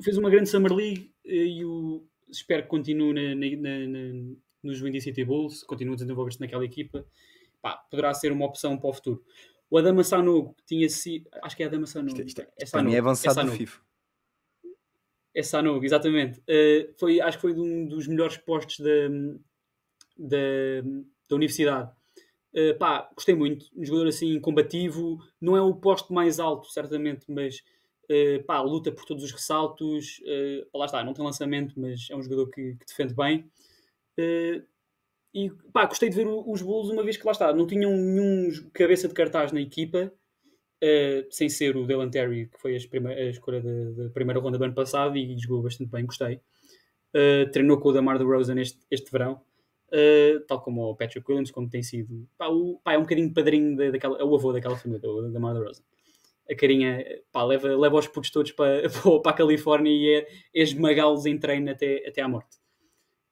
B: Fez uma grande Summer League e espero que continue nos Windy City Bulls, continue a desenvolver-se naquela equipa. Poderá ser uma opção para o futuro. O Adama Sanogo tinha sido. Acho que é Adama Sanogo.
C: Para mim é avançado do FIFA.
B: É Sanogo, exatamente. Acho que foi um dos melhores postos da universidade. Gostei muito. Um jogador assim combativo. Não é o posto mais alto, certamente, mas luta por todos os ressaltos. Lá está, não tem lançamento, mas é um jogador que defende bem. E gostei de ver os Bulls, uma vez que lá está, não tinham nenhum cabeça de cartaz na equipa, sem ser o Dylan Terry, que foi a escolha da primeira ronda do ano passado e jogou bastante bem, gostei. Treinou com o DeMar DeRozan este verão, tal como o Patrick Williams, como tem sido. É um bocadinho padrinho daquela, é o avô daquela família, o DeMar DeRozan. A carinha leva os putos todos para a Califórnia e é esmagá-los em treino até à morte.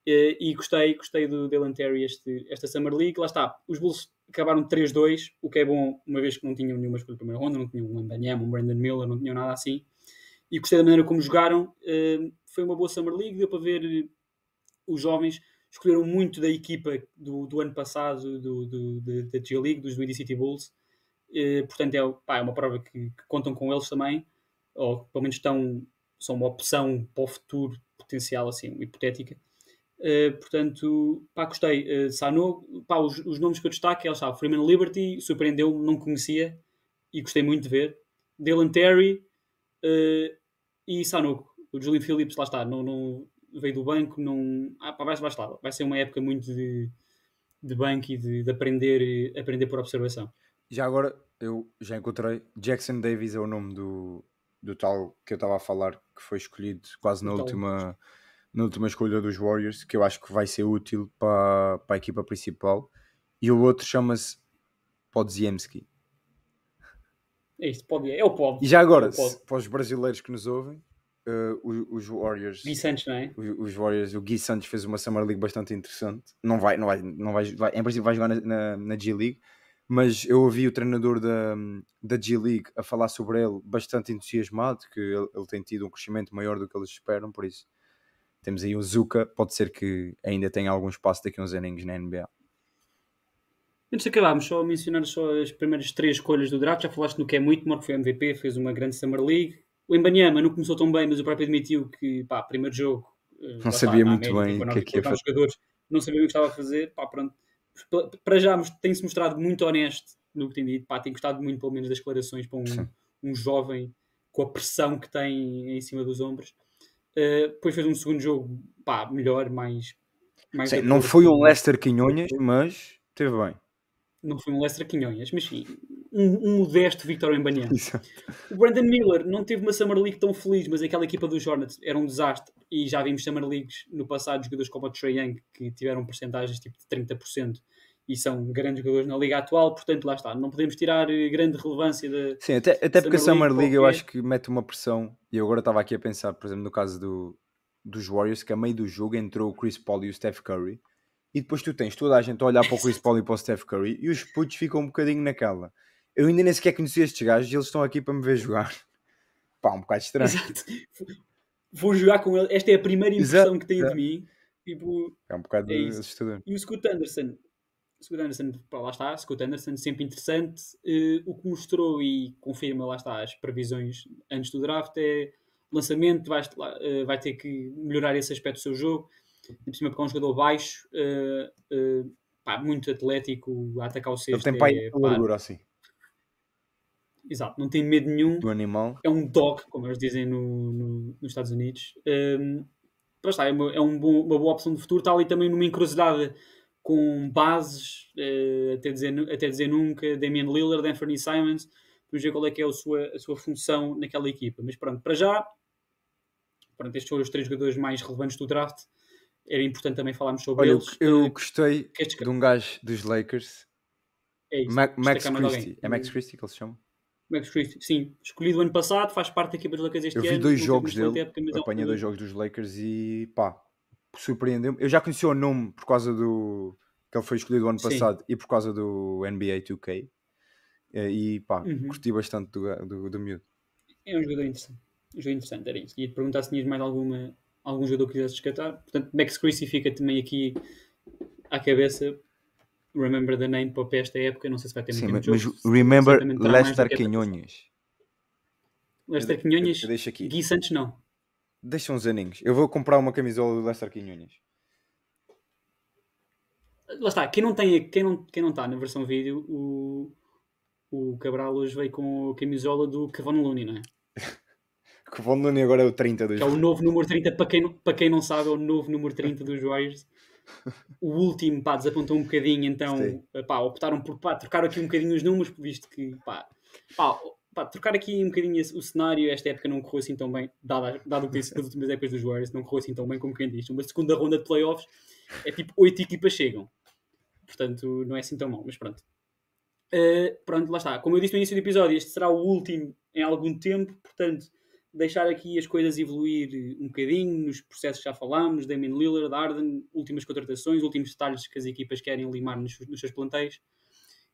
B: E gostei do Dylan Terry esta Summer League. Lá está, os Bulls acabaram de 3-2, o que é bom, uma vez que não tinham nenhuma escolha de primeira ronda, não tinham um Mbanyama, um Brandon Miller, não tinham nada assim. E gostei da maneira como jogaram. Foi uma boa Summer League, deu para ver os jovens. Escolheram muito da equipa do ano passado da G-League, dos Windy City Bulls. Portanto, é uma prova que contam com eles também, ou pelo menos são uma opção para o futuro potencial, assim, hipotética. Portanto, pá, gostei. Sanogo, pá, os nomes que eu destaco, ele sabe, Freeman Liberty, surpreendeu-me, não conhecia e gostei muito de ver. Dylan Terry e Sanogo. O Julian Phillips, lá está, não veio do banco, não. Pá, vai ser uma época muito de banco e de aprender por observação.
C: Já agora, eu já encontrei. Jackson Davis é o nome do tal que eu estava a falar, que foi escolhido quase na última escolha dos Warriors, que eu acho que vai ser útil para a equipa principal. E o outro chama-se Podziemski.
B: É isto, é o pod.
C: E já agora, para os brasileiros que nos ouvem, os Warriors...
B: Gui Santos, não é?
C: Os Warriors, o Gui Santos fez uma Summer League bastante interessante. Não vai em princípio vai jogar na G League, mas eu ouvi o treinador da G League a falar sobre ele bastante entusiasmado, que ele tem tido um crescimento maior do que eles esperam, por isso temos aí o Zuka, pode ser que ainda tenha algum espaço daqui a uns aninhos na NBA.
B: Antes de acabarmos, só a mencionar só as primeiras 3 escolhas do draft. Já falaste no Cam Whitmore, que foi MVP, fez uma grande Summer League. O Embanyama não começou tão bem, mas o próprio admitiu que, pá, primeiro jogo...
C: Não sabia muito bem
B: o que é fazer. Jogadores não sabiam o que estava a fazer. Pá, pronto. Para já tem-se mostrado muito honesto no que tem dito. Pá, tem gostado muito, pelo menos, das declarações para um jovem com a pressão que tem em cima dos ombros. Depois fez um segundo jogo, pá, melhor, mais
C: sim, não foi um Lester Quinhonhas, mas teve bem.
B: Não foi um Lester Quinhonhas, mas sim, um modesto Victor Wembanyama. O Brandon Miller não teve uma Summer League tão feliz, mas aquela equipa dos Hornets era um desastre e já vimos Summer Leagues no passado, jogadores como o Trae Young que tiveram percentagens tipo de 30% e são grandes jogadores na liga atual, portanto lá está, não podemos tirar grande relevância da
C: sim, até porque a Summer League eu acho que mete uma pressão, e eu agora estava aqui a pensar, por exemplo, no caso dos Warriors, que a meio do jogo entrou o Chris Paul e o Steph Curry, e depois tu tens toda a gente a olhar para o Chris Paul e para o Steph Curry e os putos ficam um bocadinho naquela. Eu ainda nem sequer conheci estes gajos e eles estão aqui para me ver jogar. Pá, um bocado estranho.
B: Exato. Vou jogar com ele. Esta é a primeira impressão que têm de mim. Tipo,
C: é um bocado assustador.
B: E o Scoot Anderson, pá, lá está, Scoot Anderson sempre interessante. O que mostrou e confirma, lá está, as previsões antes do draft é lançamento, vai ter que melhorar esse aspecto do seu jogo. Por cima, porque é um jogador baixo, pá, muito atlético, a atacar o cesto.
C: Ele tem largura assim.
B: Exato, não tem medo nenhum.
C: Do animal.
B: É um dog, como eles dizem nos Estados Unidos. Está, é uma boa opção de futuro. Está ali também numa encruzilhada com bases, até dizer nunca, Damian Lillard, Anthony Simons. Vamos ver qual é que é a sua função naquela equipa. Mas pronto, para já, estes foram os 3 jogadores mais relevantes do draft. Era importante também falarmos sobre eles.
C: Eu gostei de um gajo dos Lakers.
B: É isso,
C: Max Christie. É Max Christie que ele se chama?
B: Max Christie, sim. Escolhido ano passado, faz parte da equipa dos Lakers este ano.
C: Eu vi 2 jogos dele, apanhei 2 jogos dos Lakers e pá, surpreendeu-me. Eu já conhecia o nome por causa do... que ele foi escolhido ano passado e por causa do NBA 2K. E pá, curti bastante do miúdo.
B: É um jogador interessante. Era isso. Ia-te perguntar se tinhas mais algum jogador que quisesse descartar. Portanto, Max Christie fica também aqui à cabeça. Remember the name para esta época. Não sei se vai ter muito tempo.
C: Mas remember Lester Quinhonhas.
B: Lester Quinhonhas?
C: Deixa aqui.
B: Gui Santos não.
C: Deixa uns aninhos. Eu vou comprar uma camisola do Lester Quinhonhas.
B: Lá está. Quem não está na versão vídeo, o Cabral hoje veio com a camisola do Kevon Looney, não é?
C: Kevon Looney agora é o 30 dos...
B: É o novo número 30, para quem não sabe, é o novo número 30 dos Warriors. O último, pá, desapontou um bocadinho, então, pá, optaram por, pá, trocar aqui um bocadinho os números, visto que, pá, trocar aqui um bocadinho o cenário. Esta época não correu assim tão bem, dado o que disse das últimas épocas dos Warriors, não correu assim tão bem como quem diz. Uma segunda ronda de playoffs é tipo 8 equipas chegam, portanto não é assim tão mal, mas pronto. Pronto, lá está. Como eu disse no início do episódio, este será o último em algum tempo, portanto, deixar aqui as coisas evoluir um bocadinho nos processos que já falámos, Damian Lillard, Harden, últimas contratações, últimos detalhes que as equipas querem limar nos seus plantéis,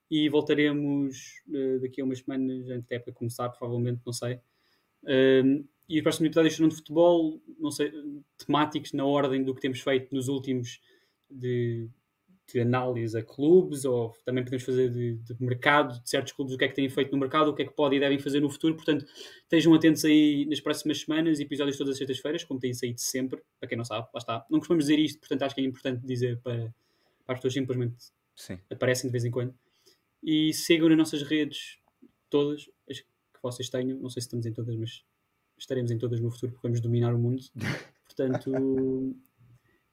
B: e voltaremos daqui a umas semanas, antes da época começar, provavelmente, não sei. E os próximos episódios serão de futebol, não sei, temáticos na ordem do que temos feito nos últimos de de análise a clubes, ou também podemos fazer de mercado, de certos clubes, o que é que têm feito no mercado, o que é que podem e devem fazer no futuro. Portanto, estejam atentos aí nas próximas semanas, episódios todas as sextas-feiras, como têm saído sempre, para quem não sabe, lá está. Não costumamos dizer isto, portanto acho que é importante dizer para as pessoas, simplesmente
C: Sim.
B: aparecem de vez em quando. E sigam nas nossas redes todas, as que vocês tenham, não sei se estamos em todas, mas estaremos em todas no futuro, porque vamos dominar o mundo. Portanto,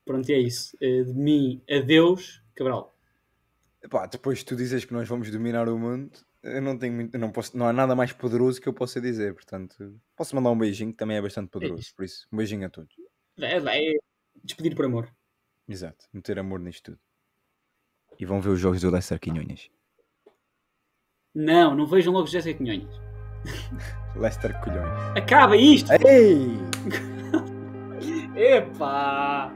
B: pronto, é isso. De mim, adeus, Cabral.
C: Epá, depois de tu dizes que nós vamos dominar o mundo, eu não tenho muito, não há nada mais poderoso que eu possa dizer, portanto, posso mandar um beijinho que também é bastante poderoso,
B: isso.
C: por isso, um beijinho a todos.
B: É despedir por amor.
C: Exato, meter amor nisto tudo. E vão ver os jogos do Leicester Quinhonhas.
B: Não vejam logo José Quinhões.
C: Leicester Colhões.
B: Acaba isto!
C: Ei!
B: Epá!